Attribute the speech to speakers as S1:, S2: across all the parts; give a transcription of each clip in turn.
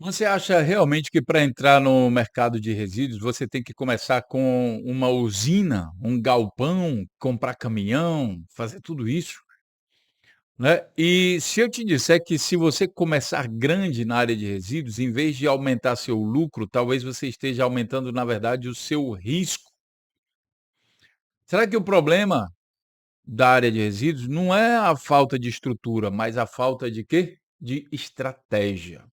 S1: Você acha realmente que para entrar no mercado de resíduos, você tem que começar com uma usina, um galpão, comprar caminhão, fazer tudo isso, né? E se eu te disser que se você começar grande na área de resíduos, em vez de aumentar seu lucro, talvez você esteja aumentando, na verdade, o seu risco. Será que o problema da área de resíduos não é a falta de estrutura, mas a falta de quê? De estratégia.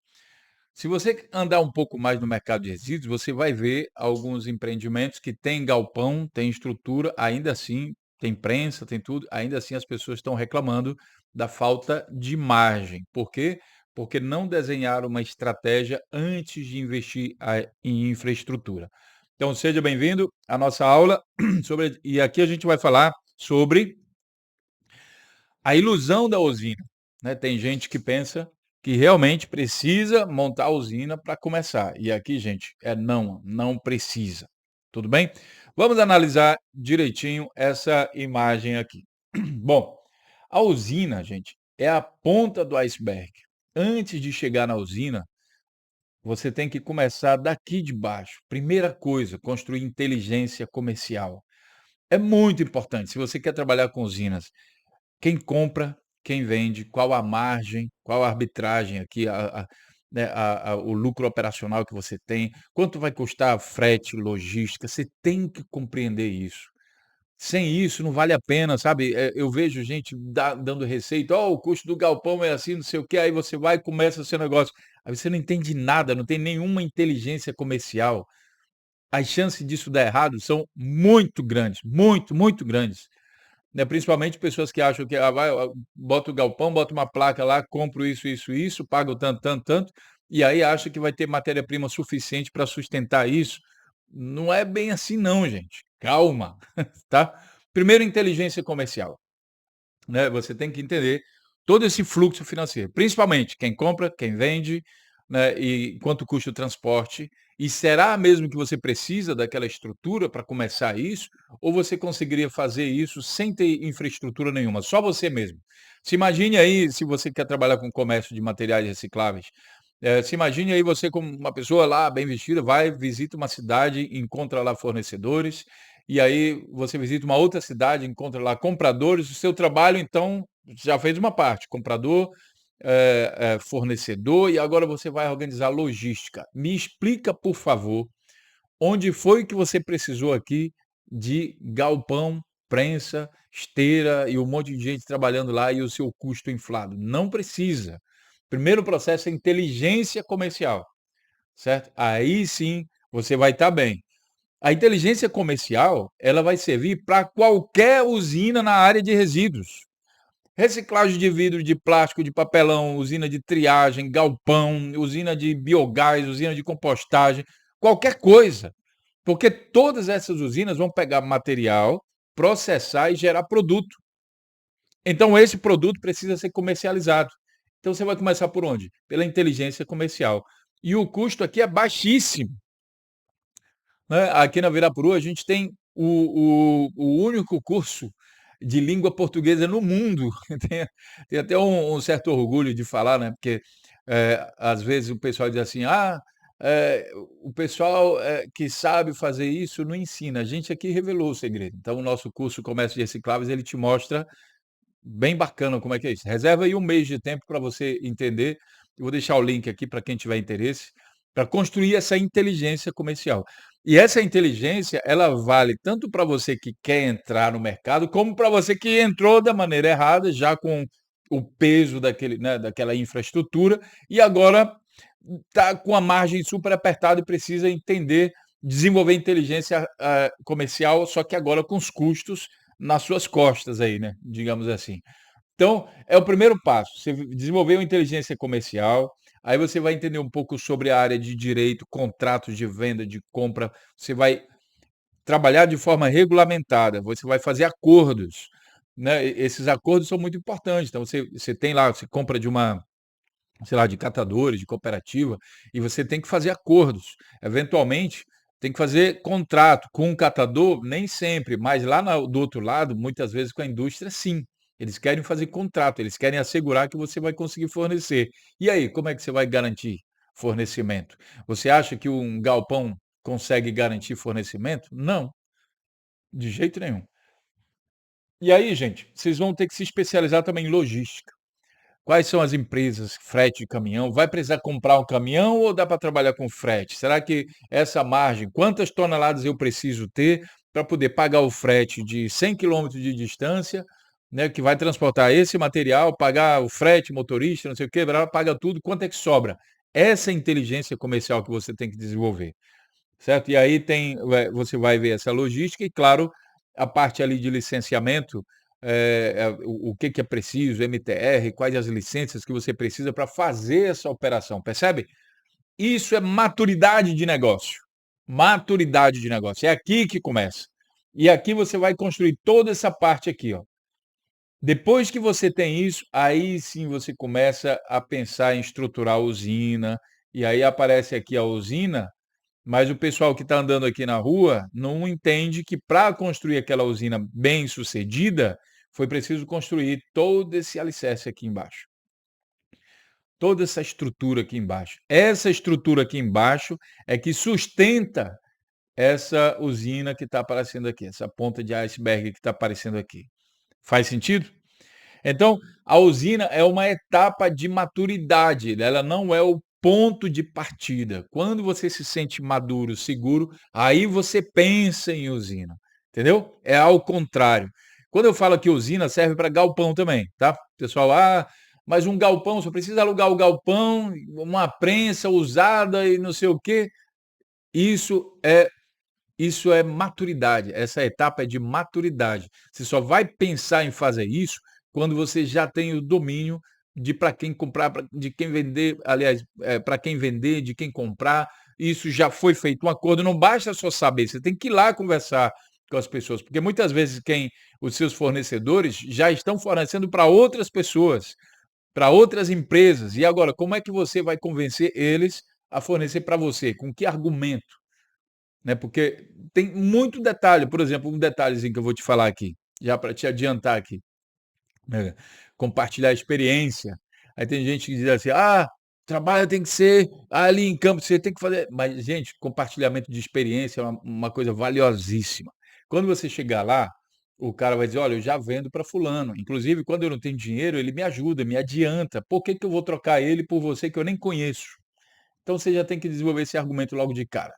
S1: Se você andar um pouco mais no mercado de resíduos, você vai ver alguns empreendimentos que têm galpão, têm estrutura, ainda assim tem prensa, tem tudo, ainda assim as pessoas estão reclamando da falta de margem. Por quê? Porque não desenharam uma estratégia antes de investir em infraestrutura. Então, seja bem-vindo à nossa aula e aqui a gente vai falar sobre a ilusão da usina, né? Tem gente que pensa que realmente precisa montar a usina para começar. E aqui, gente, não precisa. Tudo bem? Vamos analisar direitinho essa imagem aqui. Bom, a usina, gente, é a ponta do iceberg. Antes de chegar na usina, você tem que começar daqui de baixo. Primeira coisa, construir inteligência comercial. É muito importante. Se você quer trabalhar com usinas, quem compra, quem vende, qual a margem, qual a arbitragem aqui, né, o lucro operacional que você tem, quanto vai custar frete, logística, você tem que compreender isso. Sem isso não vale a pena, sabe? Eu vejo gente dando receita, ó, o custo do galpão é assim, não sei o quê, aí você vai e começa o seu negócio. Aí você não entende nada, não tem nenhuma inteligência comercial. As chances disso dar errado são muito grandes, muito, muito grandes, né, principalmente pessoas que acham que, bota o galpão, bota uma placa lá, compro isso, isso, isso, pago tanto, tanto, tanto, e aí acha que vai ter matéria-prima suficiente para sustentar isso. Não é bem assim não, gente. Calma, tá? Primeiro, inteligência comercial, né, você tem que entender todo esse fluxo financeiro, principalmente quem compra, quem vende, né, e quanto custa o transporte, e será mesmo que você precisa daquela estrutura para começar isso, ou você conseguiria fazer isso sem ter infraestrutura nenhuma, só você mesmo? Se imagine aí, se você quer trabalhar com comércio de materiais recicláveis, se imagine aí você como uma pessoa lá bem vestida, vai, visita uma cidade, encontra lá fornecedores, e aí você visita uma outra cidade, encontra lá compradores, o seu trabalho então já fez uma parte, comprador, fornecedor, e agora você vai organizar logística. Me explica, por favor, onde foi que você precisou aqui de galpão, prensa, esteira e um monte de gente trabalhando lá e o seu custo inflado? Não precisa. Primeiro processo é inteligência comercial, certo? Aí sim você vai estar bem. A inteligência comercial, ela vai servir para qualquer usina na área de resíduos. Reciclagem de vidro, de plástico, de papelão, usina de triagem, galpão, usina de biogás, usina de compostagem, qualquer coisa. Porque todas essas usinas vão pegar material, processar e gerar produto. Então esse produto precisa ser comercializado. Então você vai começar por onde? Pela inteligência comercial. E o custo aqui é baixíssimo, né? Aqui na Virapuru a gente tem o único curso de língua portuguesa no mundo. Tem, tem até um certo orgulho de falar, né? Porque às vezes o pessoal diz assim, o pessoal que sabe fazer isso não ensina. A gente aqui revelou o segredo. Então o nosso curso Comércio de Recicláveis, ele te mostra bem bacana como é que é isso. Reserva aí um mês de tempo para você entender. Eu vou deixar o link aqui para quem tiver interesse, para construir essa inteligência comercial. E essa inteligência, ela vale tanto para você que quer entrar no mercado, como para você que entrou da maneira errada, já com o peso daquele, né, daquela infraestrutura, e agora está com a margem super apertada e precisa entender, desenvolver inteligência comercial, só que agora com os custos nas suas costas aí, né? Digamos assim. Então, é o primeiro passo. Você desenvolver uma inteligência comercial, aí você vai entender um pouco sobre a área de direito, contratos de venda, de compra. Você vai trabalhar de forma regulamentada, você vai fazer acordos, né? Esses acordos são muito importantes. Então, você tem lá, você compra de uma, sei lá, de catadores, de cooperativa, e você tem que fazer acordos. Eventualmente, tem que fazer contrato com o catador, nem sempre, mas lá do outro lado, muitas vezes com a indústria, sim. Eles querem fazer contrato, eles querem assegurar que você vai conseguir fornecer. E aí, como é que você vai garantir? fornecimento. Você acha que um galpão consegue garantir fornecimento? Não, de jeito nenhum. E aí, gente, vocês vão ter que se especializar também em logística. Quais são as empresas, frete de caminhão? Vai precisar comprar um caminhão ou dá para trabalhar com frete? Será que essa margem, quantas toneladas eu preciso ter para poder pagar o frete de 100 quilômetros de distância, né, que vai transportar esse material, pagar o frete, motorista, não sei o quê, paga tudo, quanto é que sobra? Essa é a inteligência comercial que você tem que desenvolver, certo? E aí você vai ver essa logística e, claro, a parte ali de licenciamento, o que que é preciso, MTR, quais as licenças que você precisa para fazer essa operação, percebe? Isso é maturidade de negócio. Maturidade de negócio. É aqui que começa. E aqui você vai construir toda essa parte aqui, ó. Depois que você tem isso, aí sim você começa a pensar em estruturar a usina, e aí aparece aqui a usina, mas o pessoal que está andando aqui na rua não entende que para construir aquela usina bem-sucedida, foi preciso construir todo esse alicerce aqui embaixo. Toda essa estrutura aqui embaixo. Essa estrutura aqui embaixo é que sustenta essa usina que está aparecendo aqui, essa ponta de iceberg que está aparecendo aqui. Faz sentido? Então, a usina é uma etapa de maturidade, ela não é o ponto de partida. Quando você se sente maduro, seguro, aí você pensa em usina, entendeu? É ao contrário. Quando eu falo que usina serve para galpão também, tá? Pessoal, mas um galpão, só precisa alugar o galpão, uma prensa usada e não sei o quê. Isso é isso é maturidade, essa etapa é de maturidade. Você só vai pensar em fazer isso quando você já tem o domínio de para quem comprar, de quem vender, aliás, para quem vender, de quem comprar. Isso já foi feito um acordo, não basta só saber, você tem que ir lá conversar com as pessoas, porque muitas vezes os seus fornecedores já estão fornecendo para outras pessoas, para outras empresas. E agora, como é que você vai convencer eles a fornecer para você? Com que argumento? Né, porque tem muito detalhe, por exemplo, um detalhezinho que eu vou te falar aqui, já para te adiantar aqui, né, compartilhar experiência. Aí tem gente que diz assim: trabalho tem que ser ali em campo, você tem que fazer", mas gente, compartilhamento de experiência é uma coisa valiosíssima. Quando você chegar lá, o cara vai dizer: "Olha, eu já vendo para fulano, inclusive quando eu não tenho dinheiro, ele me ajuda, me adianta, por que que eu vou trocar ele por você que eu nem conheço?". Então você já tem que desenvolver esse argumento logo de cara.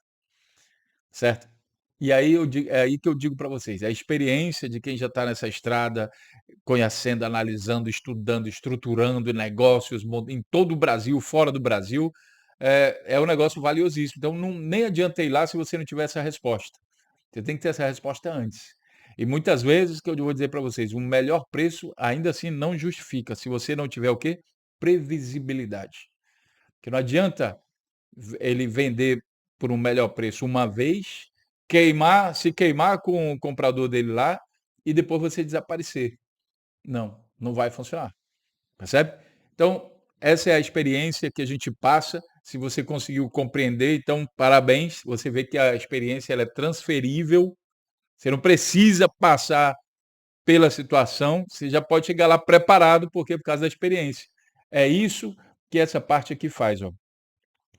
S1: Certo? E aí é aí que eu digo para vocês, é a experiência de quem já está nessa estrada, conhecendo, analisando, estudando, estruturando negócios em todo o Brasil, fora do Brasil, é um negócio valiosíssimo. Então nem adianta ir lá se você não tiver essa resposta. Você tem que ter essa resposta antes. E muitas vezes, que eu vou dizer para vocês, o melhor preço ainda assim não justifica, se você não tiver o quê? Previsibilidade. Que não adianta ele vender por um melhor preço uma vez, se queimar com o comprador dele lá e depois você desaparecer. Não, não vai funcionar, percebe? Então, essa é a experiência que a gente passa. Se você conseguiu compreender, então parabéns. Você vê que a experiência ela é transferível. Você não precisa passar pela situação, você já pode chegar lá preparado, porque por causa da experiência. É isso que essa parte aqui faz, ó.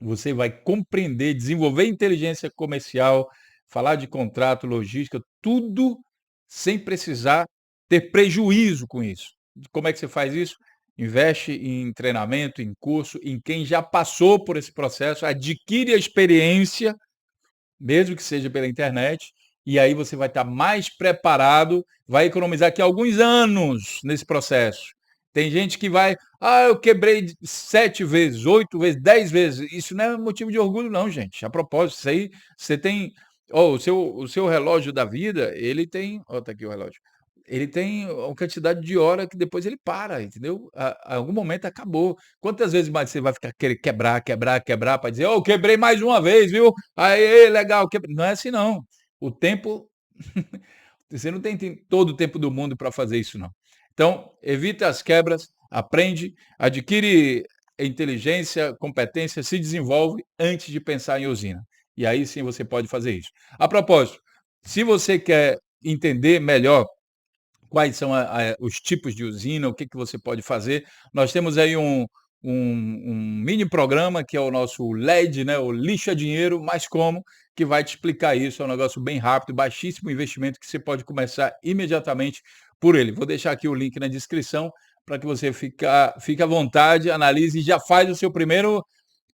S1: Você vai compreender, desenvolver inteligência comercial, falar de contrato, logística, tudo sem precisar ter prejuízo com isso. Como é que você faz isso? Investe em treinamento, em curso, em quem já passou por esse processo, adquire a experiência, mesmo que seja pela internet, e aí você vai estar mais preparado, vai economizar aqui alguns anos nesse processo. Tem gente que vai, eu quebrei 7 vezes, 8 vezes, 10 vezes. Isso não é motivo de orgulho não, gente. A propósito, isso aí você tem, o seu relógio da vida, ele tem, tá aqui o relógio. Ele tem uma quantidade de hora que depois ele para, entendeu? A algum momento acabou. Quantas vezes mais você vai ficar querer quebrar, quebrar, quebrar para dizer: quebrei mais uma vez, viu? Aê, legal, não é assim não. O tempo você não tem todo o tempo do mundo para fazer isso não. Então, evita as quebras, aprende, adquire inteligência, competência, se desenvolve antes de pensar em usina. E aí sim você pode fazer isso. A propósito, se você quer entender melhor quais são os tipos de usina, o que que você pode fazer, nós temos aí um mini programa que é o nosso LED, né, o Lixa Dinheiro, mais como, que vai te explicar isso. É um negócio bem rápido, baixíssimo investimento que você pode começar imediatamente por ele. Vou deixar aqui o link na descrição para que você fique à vontade, analise e já faz o seu primeiro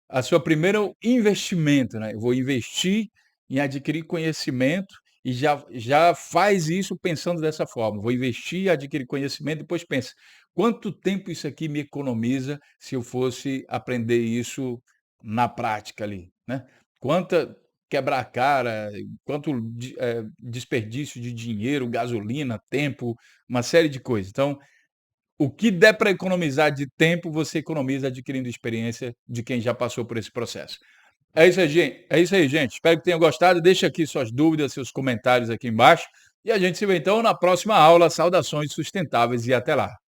S1: a sua primeiro investimento, né, eu vou investir em adquirir conhecimento e já faz isso pensando dessa forma, vou investir, adquirir conhecimento, depois pensa: "Quanto tempo isso aqui me economiza se eu fosse aprender isso na prática ali", né. Quanta quebrar a cara, quanto desperdício de dinheiro, gasolina, tempo, uma série de coisas. Então, o que der para economizar de tempo, você economiza adquirindo experiência de quem já passou por esse processo. É isso aí, gente. Espero que tenham gostado. Deixa aqui suas dúvidas, seus comentários aqui embaixo. E a gente se vê então na próxima aula. Saudações sustentáveis e até lá.